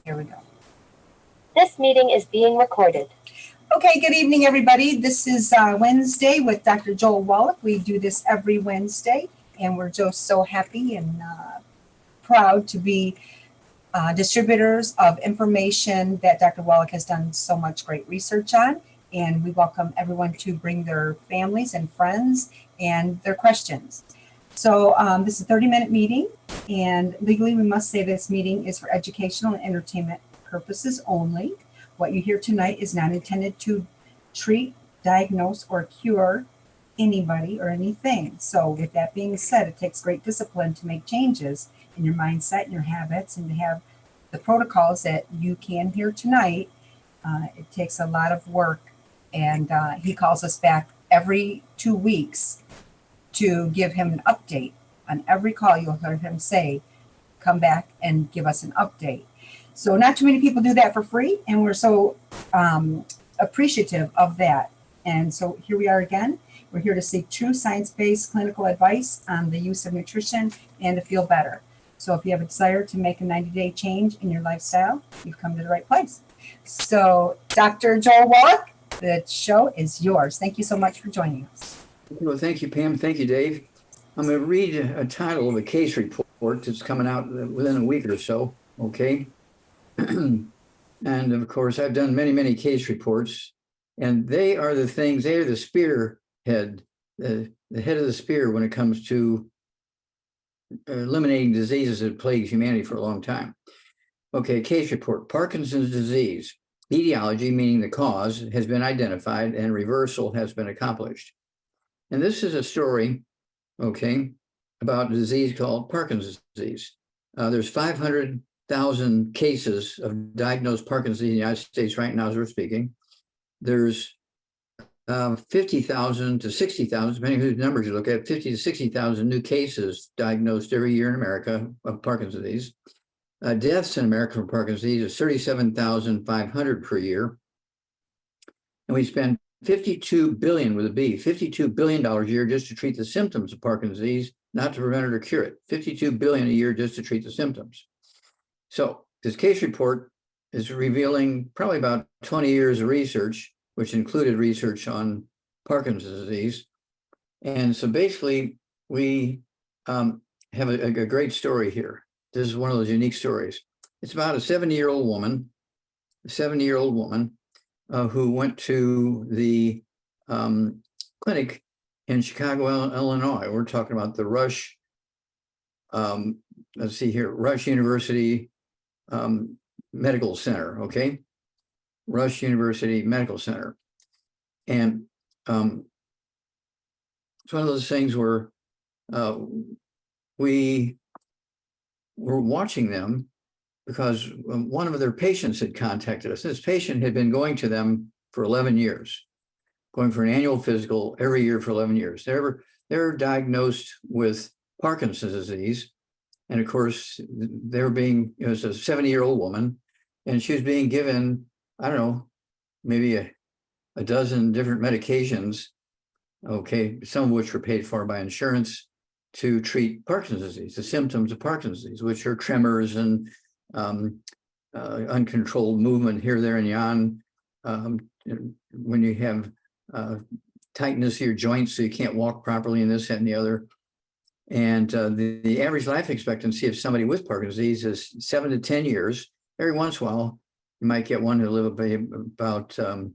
Here we go. This meeting is being recorded. Okay, good evening, everybody. This is Wednesday with Dr. Joel Wallach. We do this every Wednesday, and we're just so happy and proud to be distributors of information that Dr. Wallach has done so much great research on. And we welcome everyone to bring their families and friends and their questions. So this is a 30-minute meeting, and legally we must say this meeting is for educational and entertainment purposes only. What you hear tonight is not intended to treat, diagnose, or cure anybody or anything. So with that being said, it takes great discipline to make changes in your mindset and your habits, and to have the protocols that you can hear tonight. It takes a lot of work, and he calls us back every 2 weeks to give him an update. On every call, you'll hear him say, come back and give us an update. So not too many people do that for free, and we're so appreciative of that. And so here we are again. We're here to seek true science-based clinical advice on the use of nutrition and to feel better. So if you have a desire to make a 90-day change in your lifestyle, you've come to the right place. So Dr. Joel Wallach, the show is yours. Thank you so much for joining us. Well, thank you, Pam. Thank you, Dave. I'm going to read a title of a case report that's coming out within a week or so, okay? And of course, I've done many, many case reports, and they are the things, they are the spearhead, the head of the spear when it comes to eliminating diseases that plague humanity for a long time. Okay, case report, Parkinson's disease. Etiology, meaning the cause, has been identified and reversal has been accomplished. And this is a story, okay, about a disease called Parkinson's disease. There's 500,000 cases of diagnosed Parkinson's in the United States right now as we're speaking. There's 50,000 to 60,000, depending on whose numbers you look at, 50 to 60,000 new cases diagnosed every year in America of Parkinson's disease. Deaths in America from Parkinson's disease is 37,500 per year. And we spend $52 billion with a B, $52 billion a year just to treat the symptoms of Parkinson's disease, not to prevent it or cure it. $52 billion a year just to treat the symptoms. So this case report is revealing probably about 20 years of research, which included research on Parkinson's disease. And so basically, we have a great story here. This is one of those unique stories. It's about a 70-year-old woman, who went to the clinic in Chicago, Illinois. We're talking about the Rush, let's see here, Rush University Medical Center, okay? Rush University Medical Center. And it's one of those things where we were watching them because one of their patients had contacted us. This patient had been going to them for 11 years, going for an annual physical every year for 11 years. They're diagnosed with Parkinson's disease. And of course, they were being, it was a 70-year-old woman, and she was being given, I don't know, maybe a dozen different medications, okay, some of which were paid for by insurance to treat Parkinson's disease, the symptoms of Parkinson's disease, which are tremors and uncontrolled movement here, there, and yon. When you have tightness of your joints, so you can't walk properly, and this, that, and the other. And the average life expectancy of somebody with Parkinson's disease is 7 to 10 years. Every once in a while, you might get one who live about 12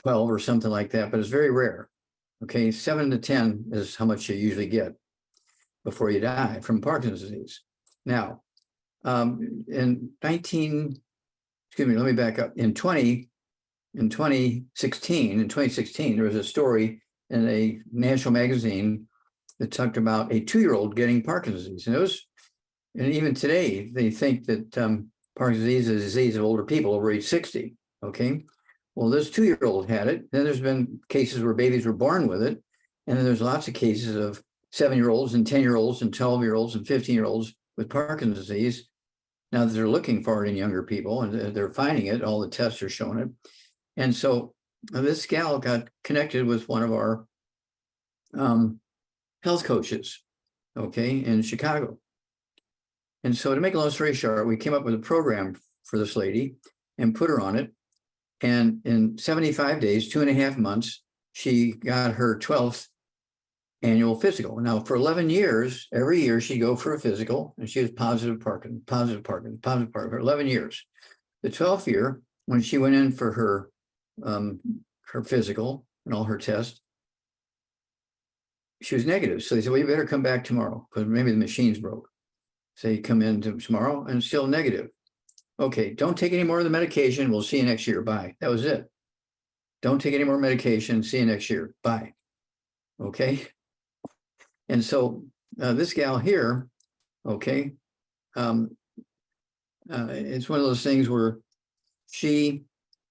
or something like that, but it's very rare. Okay, 7 to 10 is how much you usually get before you die from Parkinson's disease. Now, in 2016, there was a story in a national magazine that talked about a 2-year-old getting Parkinson's disease. And even today, they think that Parkinson's disease is a disease of older people over age 60, okay? Well, this 2-year-old had it. Then there's been cases where babies were born with it. And then there's lots of cases of 7-year-olds and 10-year-olds and 12-year-olds and 15-year-olds with Parkinson's disease. Now that they're looking for it in younger people and they're finding it, all the tests are showing it. And so this gal got connected with one of our health coaches, okay, in Chicago. And so to make a long story short, we came up with a program for this lady and put her on it. And in 75 days, 2.5 months, she got her 12th annual physical. Now, for 11 years, every year she'd go for a physical, and she was positive Parkinson's for 11 years. The 12th year, when she went in for her physical and all her tests, she was negative. So they said, well, you better come back tomorrow because maybe the machine's broke. So you come in tomorrow and still negative. Okay, don't take any more of the medication. We'll see you next year. Bye. That was it. Don't take any more medication. See you next year. Bye. Okay. And so this gal here, okay, it's one of those things where she,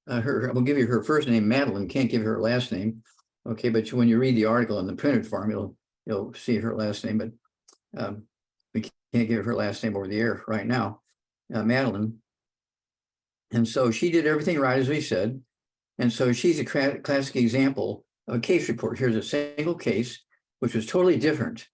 we'll give you her first name, Madeline, can't give her last name. Okay, but when you read the article in the printed form, you'll see her last name, but we can't give her last name over the air right now, Madeline. And so she did everything right, as we said. And so she's a classic example of a case report. Here's a single case, which was totally different,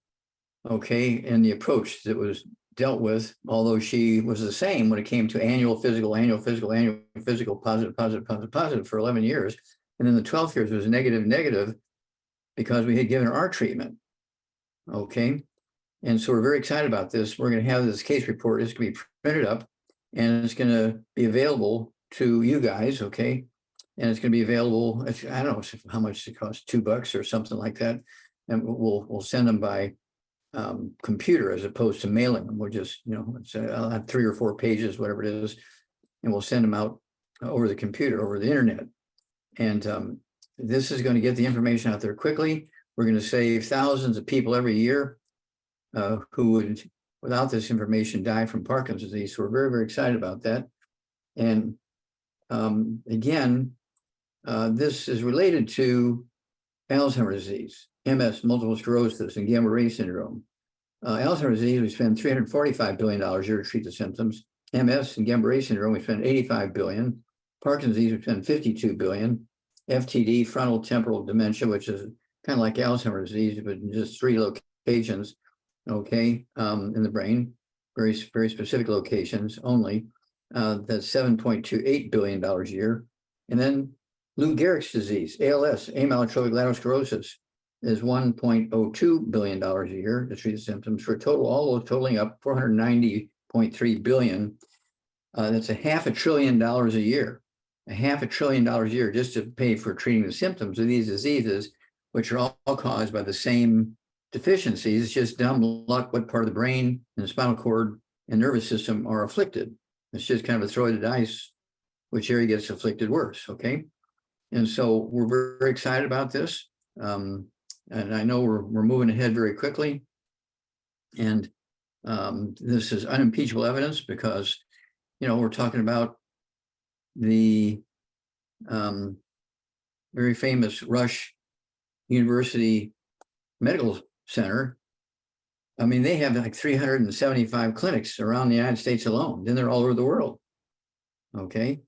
okay, in the approach that was dealt with, although she was the same when it came to annual physical, positive for 11 years. And then the 12th years was negative, because we had given her our treatment, okay? And so we're very excited about this. We're going to have this case report. It's going to be printed up, and it's going to be available to you guys, okay? And it's going to be available, I don't know how much it costs, $2 or something like that. And we'll send them by computer as opposed to mailing them. We'll just, I'll have 3 or 4 pages, whatever it is, and we'll send them out over the computer, over the internet. And this is going to get the information out there quickly. We're going to save thousands of people every year who would, without this information, die from Parkinson's disease. So we're very, very excited about that. And again, this is related to Alzheimer's disease, MS, multiple sclerosis, and Guillain-Barré syndrome. Alzheimer's disease, we spend $345 billion a year to treat the symptoms. MS and Guillain-Barré syndrome, we spend $85 billion. Parkinson's disease, we spend $52 billion. FTD, frontal temporal dementia, which is kind of like Alzheimer's disease, but in just 3 locations, okay, in the brain, very, very specific locations only. That's $7.28 billion a year. And then Lou Gehrig's disease, ALS, amyotrophic lateral sclerosis, is $1.02 billion a year to treat the symptoms, for a total, all those totaling up $490.3 billion. That's $500 billion a year, $500 billion a year just to pay for treating the symptoms of these diseases, which are all caused by the same deficiencies. It's just dumb luck what part of the brain and the spinal cord and nervous system are afflicted. It's just kind of a throw of the dice, which area gets afflicted worse, okay? And so we're very, very excited about this. And I know we're moving ahead very quickly. And this is unimpeachable evidence because, we're talking about the very famous Rush University Medical Center. I mean, they have like 375 clinics around the United States alone. Then they're all over the world. Okay.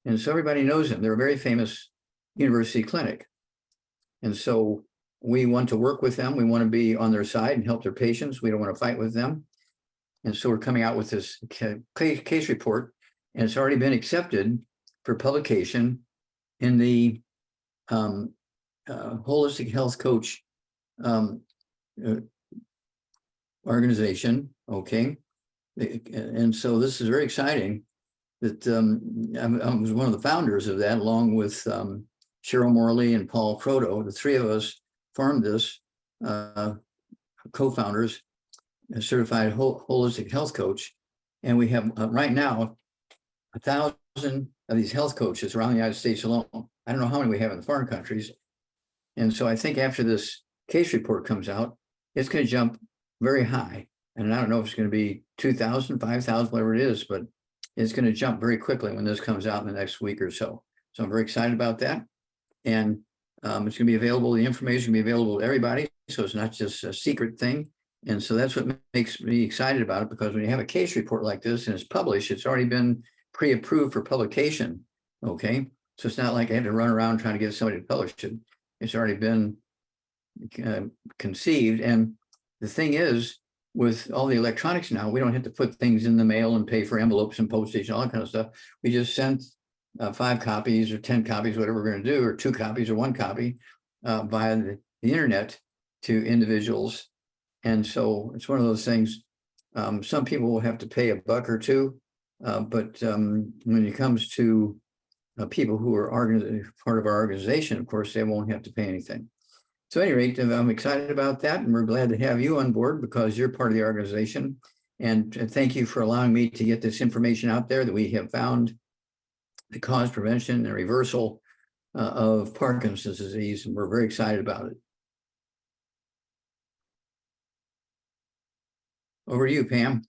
And so everybody knows them. They're a very famous university clinic. And so we want to work with them. We want to be on their side and help their patients. We don't want to fight with them. And so we're coming out with this case report, and it's already been accepted for publication in the Holistic Health Coach organization. Okay. And so this is very exciting that I was one of the founders of that, along with Cheryl Morley and Paul Croto. The 3 of us formed this, co-founders, a certified holistic health coach. And we have right now 1,000 of these health coaches around the United States alone. I don't know how many we have in the foreign countries. And so I think after this case report comes out, it's going to jump very high. And I don't know if it's going to be 2,000, 5,000, whatever it is, but it's going to jump very quickly when this comes out in the next week or so. So I'm very excited about that. And it's going to be available. The information will be available to everybody. So it's not just a secret thing. And so that's what makes me excited about it, because when you have a case report like this and it's published, it's already been pre-approved for publication. Okay. So it's not like I had to run around trying to get somebody to publish it. It's already been conceived. And the thing is, with all the electronics now, we don't have to put things in the mail and pay for envelopes and postage and all that kind of stuff. We just send 5 copies or 10 copies, whatever we're going to do, or 2 copies or 1 copy via the internet to individuals. And so it's one of those things. Some people will have to pay $1 or $2, but when it comes to people who are part of our organization, of course, they won't have to pay anything. So at any rate, I'm excited about that, and we're glad to have you on board because you're part of the organization. And thank you for allowing me to get this information out there that we have found the cause, prevention, and reversal of Parkinson's disease, and we're very excited about it. Over to you, Pam.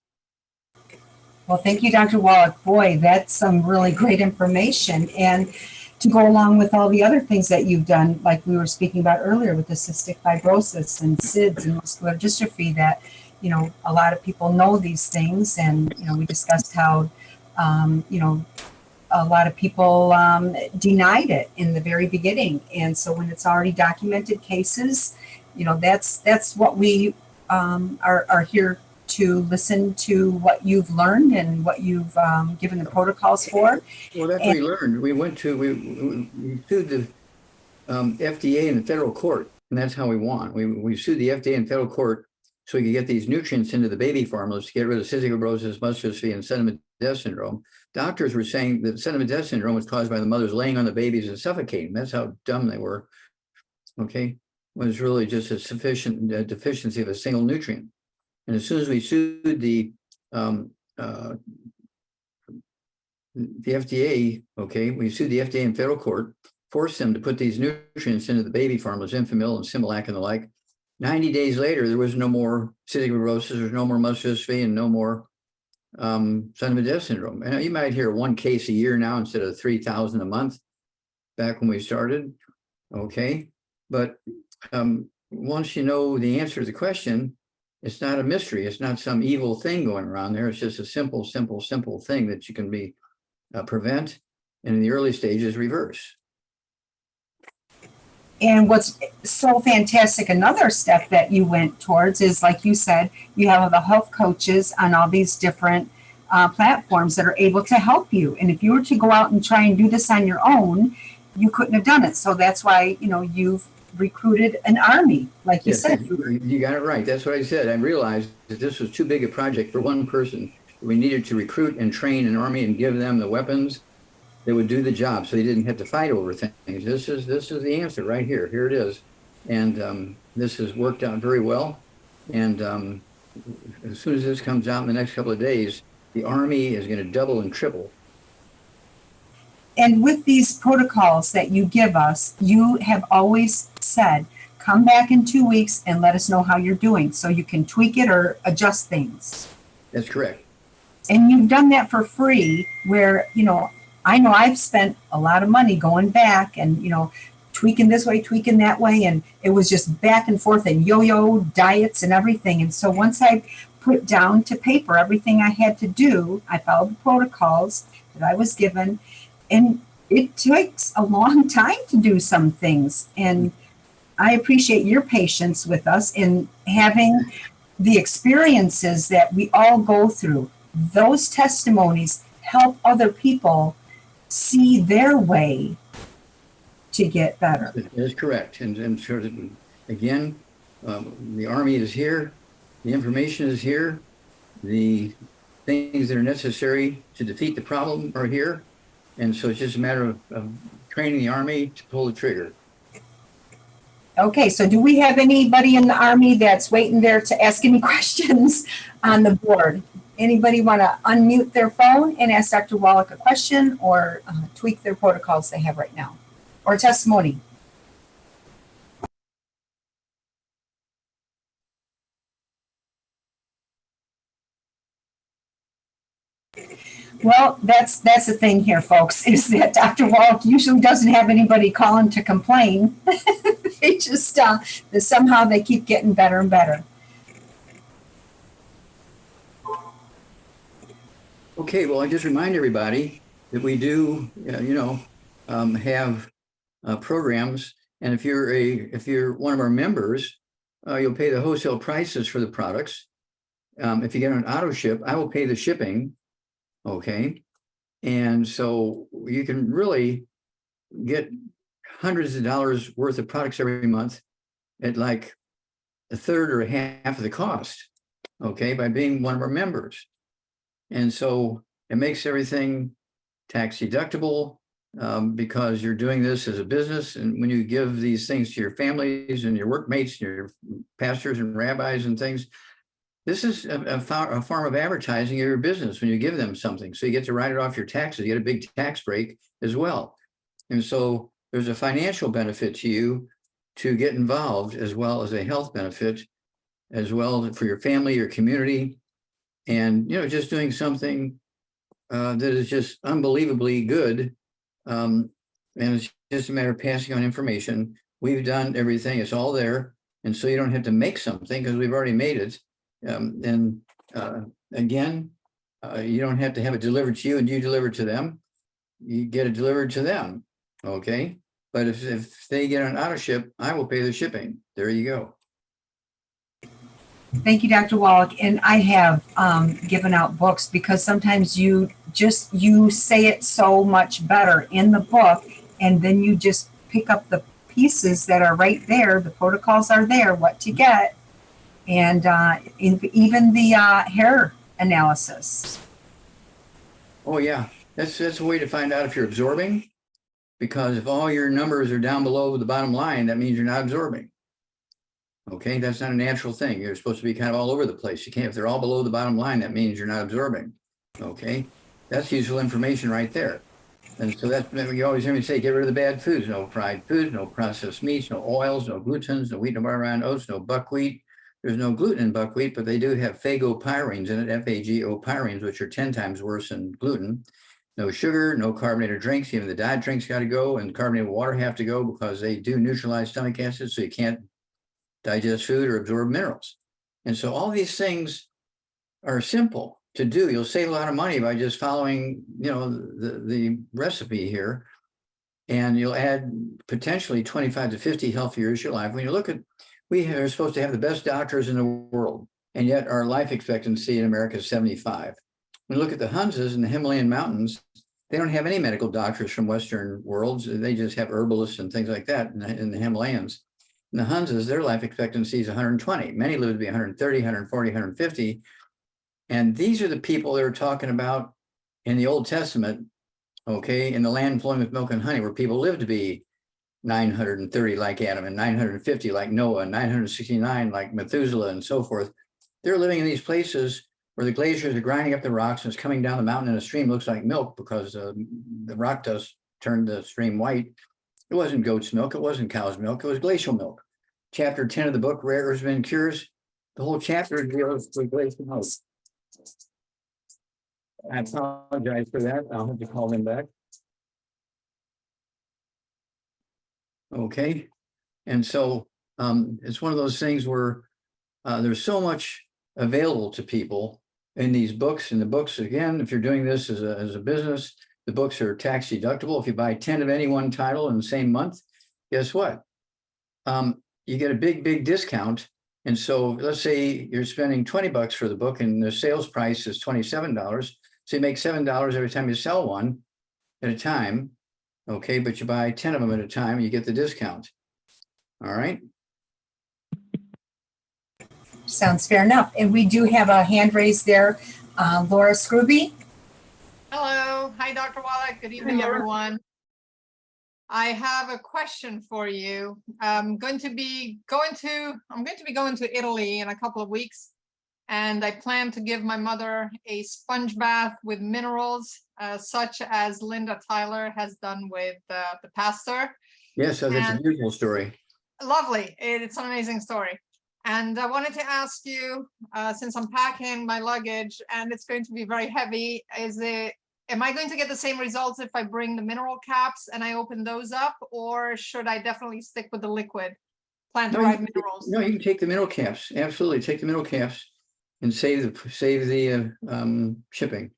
Well, thank you, Dr. Wallach. Boy, that's some really great information. And to go along with all the other things that you've done, like we were speaking about earlier with the cystic fibrosis and SIDS and muscular dystrophy, that, you know, a lot of people know these things. And, you know, we discussed how, you know, a lot of people denied it in the very beginning. And so when it's already documented cases, you know, that's what we are here to listen to what you've learned and what you've given the protocols for. Well, that's what we learned. We went to, we sued the FDA in the federal court, and that's how we won. We sued the FDA in federal court so we could get these nutrients into the baby formulas to get rid of cystic fibrosis, muscular dystrophy, and sentiment death syndrome. Doctors were saying that sentiment death syndrome was caused by the mothers laying on the babies and suffocating. That's how dumb they were. Okay, it was really just a sufficient deficiency of a single nutrient. And as soon as we sued the FDA, okay, we sued the FDA in federal court, forced them to put these nutrients into the baby formulas, Enfamil and Similac and the like. 90 days later, there was no more cystic fibrosis, there was no more muscular dystrophy, and no more sentiment death syndrome. And you might hear 1 case a year now instead of 3,000 a month back when we started, okay? But once you know the answer to the question, it's not a mystery. It's not some evil thing going around there. It's just a simple thing that you can be prevent, and in the early stages reverse. And what's so fantastic, another step that you went towards is, like you said, you have the health coaches on all these different platforms that are able to help you. And if you were to go out and try and do this on your own, you couldn't have done it. So that's why, you know, you've recruited an army, like you said. You got it right. That's what I said. I realized that this was too big a project for one person. We needed to recruit and train an army and give them the weapons that would do the job, so they didn't have to fight over things. This is the answer right here. Here it is, and this has worked out very well. And as soon as this comes out in the next couple of days, the army is going to double and triple. And with these protocols that you give us, you have always said, come back in 2 weeks and let us know how you're doing so you can tweak it or adjust things. That's correct. And you've done that for free, where, you know I've spent a lot of money going back and, you know, tweaking this way, tweaking that way. And it was just back and forth and yo-yo diets and everything. And so once I put down to paper everything I had to do, I followed the protocols that I was given. And it takes a long time to do some things. And I appreciate your patience with us in having the experiences that we all go through. Those testimonies help other people see their way to get better. That is correct. And sort of, again, the Army is here. The information is here. The things that are necessary to defeat the problem are here. And so it's just a matter of training the Army to pull the trigger. Okay, so do we have anybody in the Army that's waiting there to ask any questions on the board? Anybody want to unmute their phone and ask Dr. Wallach a question, or tweak their protocols they have right now, or testimony? Well, that's the thing here, folks, is that Dr. Wallach usually doesn't have anybody calling to complain. They just somehow they keep getting better and better. Okay, well, I just remind everybody that we do, have programs, and if you're one of our members, you'll pay the wholesale prices for the products, if you get an auto ship, I will pay the shipping. Okay. And so you can really get hundreds of dollars worth of products every month at like a third or a half of the cost. Okay. By being one of our members. And so it makes everything tax deductible because you're doing this as a business. And when you give these things to your families and your workmates, your pastors and rabbis and things, this is a form of advertising of your business when you give them something. So you get to write it off your taxes. You get a big tax break as well. And so there's a financial benefit to you to get involved, as well as a health benefit, as well for your family, your community, and, just doing something that is just unbelievably good. And it's just a matter of passing on information. We've done everything. It's all there. And so you don't have to make something because we've already made it. Again, you don't have to have it delivered to you and you deliver it to them. You get it delivered to them. Okay. But if they get an auto ship, I will pay the shipping. There you go. Thank you, Dr. Wallach. And I have given out books because sometimes you say it so much better in the book, and then you just pick up the pieces that are right there. The protocols are there, what to get, and even the hair analysis. Oh yeah, that's a way to find out if you're absorbing, because if all your numbers are down below the bottom line, that means you're not absorbing. Okay, that's not a natural thing. You're supposed to be kind of all over the place. You can't, if they're all below the bottom line, that means you're not absorbing. Okay, that's useful information right there. And so that's, you always hear me say, get rid of the bad foods. No fried foods, no processed meats, no oils, no glutens, no wheat, no barley, oats, no buckwheat. There's no gluten in buckwheat, but they do have phagopyrines in it, phagopyrines, which are 10 times worse than gluten. No sugar, no carbonated drinks. Even the diet drinks got to go, and carbonated water have to go because they do neutralize stomach acid, so you can't digest food or absorb minerals. And so all these things are simple to do. You'll save a lot of money by just following, the recipe here, and you'll add potentially 25 to 50 healthy years to your life. When you look at, we are supposed to have the best doctors in the world, and yet our life expectancy in America is 75. When you look at the Hunzas in the Himalayan mountains, they don't have any medical doctors from Western worlds. They just have herbalists and things like that in the Himalayas. In the Hunzas, their life expectancy is 120. Many live to be 130, 140, 150. And these are the people that are talking about in the Old Testament, okay, in the land flowing with milk and honey, where people live to be 930 like Adam, and 950 like Noah, and 969 like Methuselah, and so forth. They're living in these places where the glaciers are grinding up the rocks, and it's coming down the mountain, and a stream looks like milk because the rock dust turned the stream white. It wasn't goat's milk, it wasn't cow's milk, it was glacial milk. Chapter 10 of the book, Rare Herbs and Cures, the whole chapter deals with glacial milk. I apologize for that. I'll have to call them back. Okay. And so it's one of those things where there's so much available to people in these books. And the books, again, if you're doing this as a business, the books are tax deductible. If you buy 10 of any one title in the same month, guess what? You get a big discount. And so let's say you're spending $20 for the book and the sales price is $27. So you make $7 every time you sell one at a time. Okay, but you buy 10 of them at a time, you get the discount. All right. Sounds fair enough. And we do have a hand raised there. Laura Scrooby. Hello. Hi, Dr. Wallach. Good evening, everyone. I have a question for you. I'm going to be going to Italy in a couple of weeks, and I plan to give my mother a sponge bath with minerals, such as Linda Tyler has done with the pastor. Yes, that's a beautiful story. Lovely. It's an amazing story. And I wanted to ask you, since I'm packing my luggage and it's going to be very heavy, am I going to get the same results if I bring the mineral caps and I open those up, or should I definitely stick with the liquid plant-derived minerals? No, you can take the mineral caps. Absolutely, take the mineral caps and save the shipping.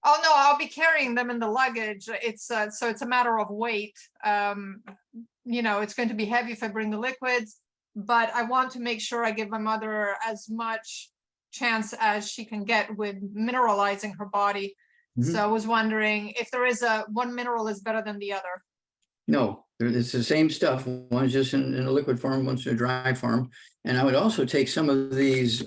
Oh no, I'll be carrying them in the luggage. It's so it's a matter of weight. It's going to be heavy if I bring the liquids, but I want to make sure I give my mother as much chance as she can get with mineralizing her body. Mhm. So I was wondering if there is one mineral is better than the other. No, it's the same stuff. One's just in a liquid form, one's in a dry form. And I would also take some of these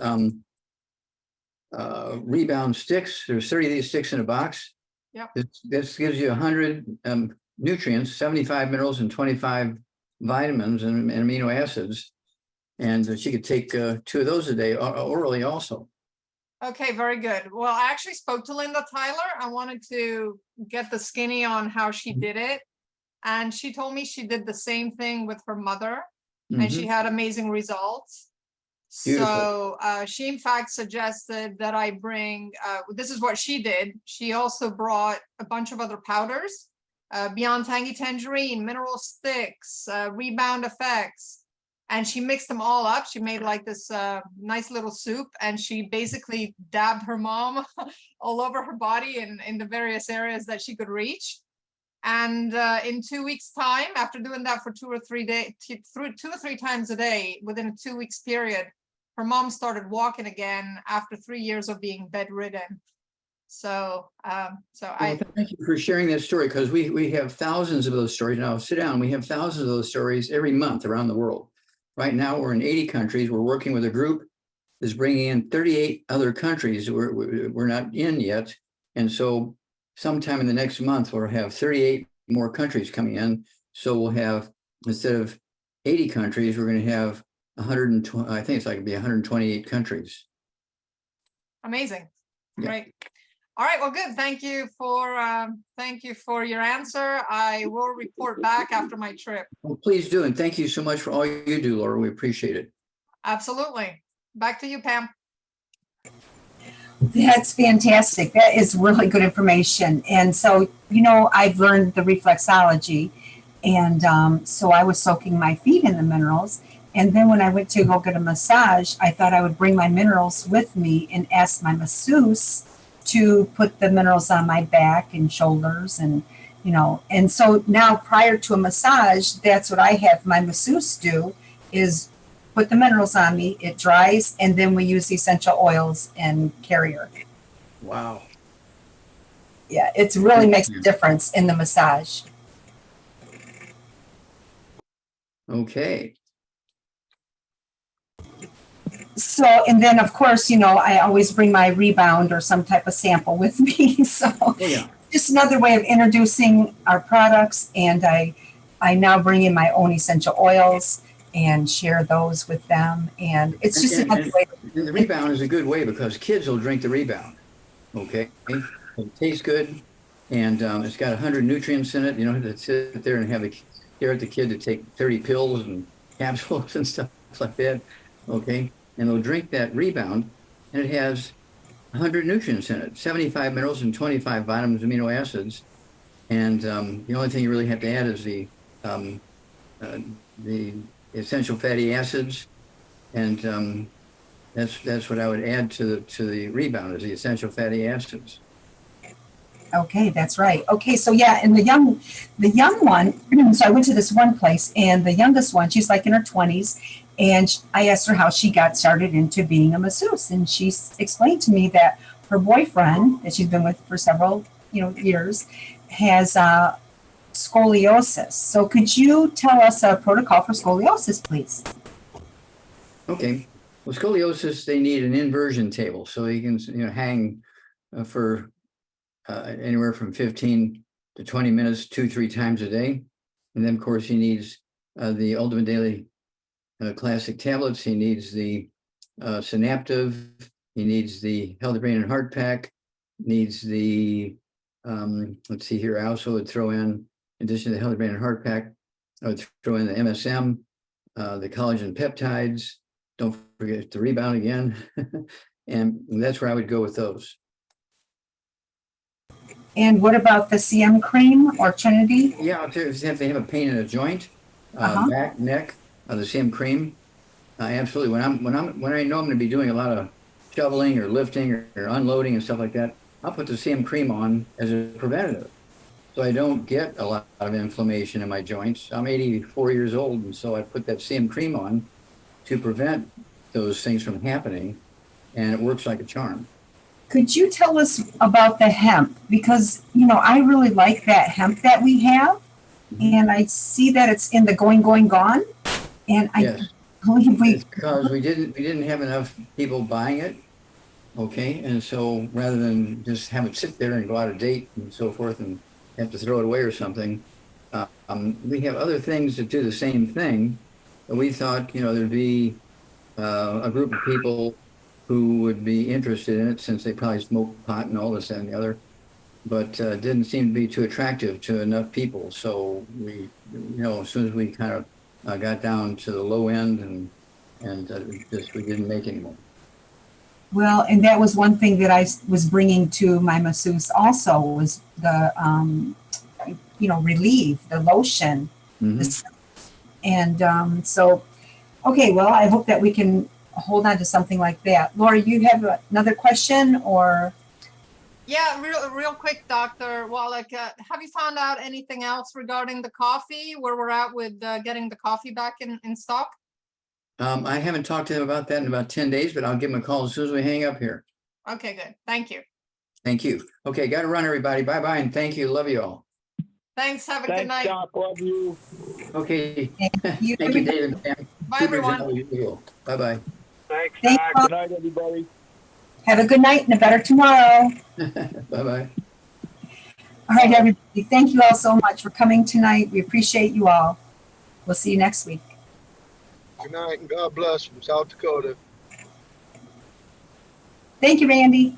rebound sticks. There's 30 of these sticks in a box. Yep. This gives you 100 nutrients, 75 minerals, and 25 vitamins and amino acids. And she could take 2 of those a day orally also. Okay, very good. Well, I actually spoke to Linda Tyler. I wanted to get the skinny on how she did it. And she told me she did the same thing with her mother, and she had amazing results. Beautiful. So she in fact suggested that I bring, this is what she did. She also brought a bunch of other powders, Beyond Tangy Tangerine, Mineral Sticks, Rebound Effects, and she mixed them all up. She made like this nice little soup, and she basically dabbed her mom all over her body in the various areas that she could reach. And in 2 weeks' time, after doing that for 2 or 3 days, 2 or 3 times a day, within a 2 weeks period, her mom started walking again after 3 years of being bedridden. So, Thank you for sharing that story, because we have thousands of those stories. Now, sit down. We have thousands of those stories every month around the world. Right now, we're in 80 countries. We're working with a group that's bringing in 38 other countries we're not in yet, and so sometime in the next month, we'll have 38 more countries coming in. So we'll have, instead of 80 countries, we're going to have 120, I think it's like it'll be 128 countries. amazing. Yeah. Great. All right, well, good. Thank you for your answer. I will report back after my trip. Well, please do. And thank you so much for all you do, Laura. We appreciate it. Absolutely. Back to you, Pam. That's fantastic. That is really good information. And so, I've learned the reflexology. And so I was soaking my feet in the minerals. And then when I went to go get a massage, I thought I would bring my minerals with me and ask my masseuse to put the minerals on my back and shoulders. And so now prior to a massage, that's what I have my masseuse do, is put the minerals on me, it dries, and then we use essential oils and carrier. Wow. Yeah, it really makes a difference in the massage. Okay. So, and then of course, I always bring my rebound or some type of sample with me. So just another way of introducing our products. And I now bring in my own essential oils and share those with them. And it's just another way. And the rebound is a good way, because kids will drink the rebound. Okay. It tastes good. And it's got 100 nutrients in it. You don't have to sit there and stare at the kid to take 30 pills and capsules and stuff like that. Okay. And they'll drink that rebound, and it has 100 nutrients in it, 75 minerals and 25 vitamins, amino acids. And the only thing you really have to add is the essential fatty acids, and that's what I would add to the rebound, is the essential fatty acids. Okay, that's right. Okay, so yeah, and the young one, so I went to this one place, and the youngest one, she's like in her 20s, and I asked her how she got started into being a masseuse, and she explained to me that her boyfriend, that she's been with for several years, has scoliosis. So could you tell us a protocol for scoliosis, please? Okay. Well, scoliosis, they need an inversion table, so you can hang for anywhere from 15 to 20 minutes, 2-3 times a day. And then, of course, he needs the Ultimate Daily Classic tablets. He needs the Synaptive. He needs the Healthy Brain and Heart Pack. Needs the, let's see here, I also would throw in addition to the Healthy Brain and Heart Pack, I would throw in the MSM, the collagen peptides. Don't forget the rebound again. And that's where I would go with those. And what about the CM cream or Trinity? Yeah, if they have a pain in a joint, back, neck, the CM cream. Absolutely. When I know I'm going to be doing a lot of shoveling or lifting or unloading and stuff like that, I'll put the CM cream on as a preventative, so I don't get a lot of inflammation in my joints. I'm 84 years old, and so I put that CM cream on to prevent those things from happening. and it works like a charm. Could you tell us about the hemp? Because, I really like that hemp that we have. And I see that it's in the going, gone. And I Yes. believe It's because we didn't have enough people buying it. Okay, and so rather than just have it sit there and go out of date and so forth and have to throw it away or something, we have other things that do the same thing. And we thought, there'd be a group of people who would be interested in it since they probably smoke pot and all this and the other, but didn't seem to be too attractive to enough people. So we, as soon as we kind of got down to the low end and just we didn't make any more. Well, and that was one thing that I was bringing to my masseuse also was the, Relieve, the lotion. Mm-hmm. And so, okay, well, I hope that we can hold on to something like that. Laura, you have another question or? Yeah, real quick, Dr. Wallach, have you found out anything else regarding the coffee, where we're at with getting the coffee back in stock? I haven't talked to him about that in about 10 days, but I'll give him a call as soon as we hang up here. Okay, good. Thank you. Thank you. Okay, got to run, everybody. Bye-bye, and thank you. Love you all. Thanks. Have a good night. Doc. Love you. Okay. Thank you, Thank you, David. Bye, everyone. Bye-bye. Thanks, Thank Doc. you. Good night, everybody. Have a good night and a better tomorrow. Bye-bye. All right, everybody. Thank you all so much for coming tonight. We appreciate you all. We'll see you next week. Good night and God bless from South Dakota. Thank you, Randy.